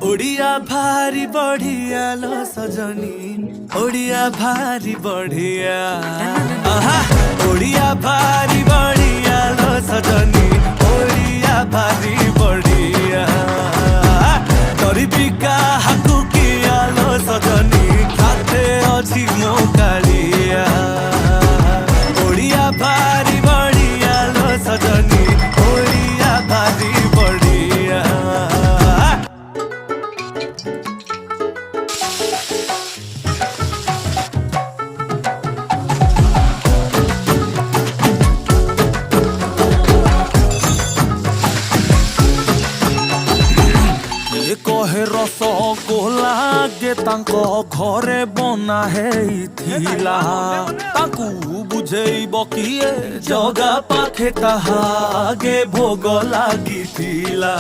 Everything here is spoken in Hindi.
ओडिया भारी बढ़िया लो सजनी, ओडिया भारी बढ़िया। आहा ओडिया भारी बढ़िया लो सजनी, ओडिया भारी बढ़िया। गरीबी का हाकु किया लो सजनी, खाते अच्छी मो कालिया। ओडिया भारी बढ़िया लो सजनी, ओडिया भारी बढ़िया। कहे रस गोला गे तांको घरे बना हेइथिला, तांकु बुझेइब किए जगा पाखे ताहा गे भोग लागिथिला।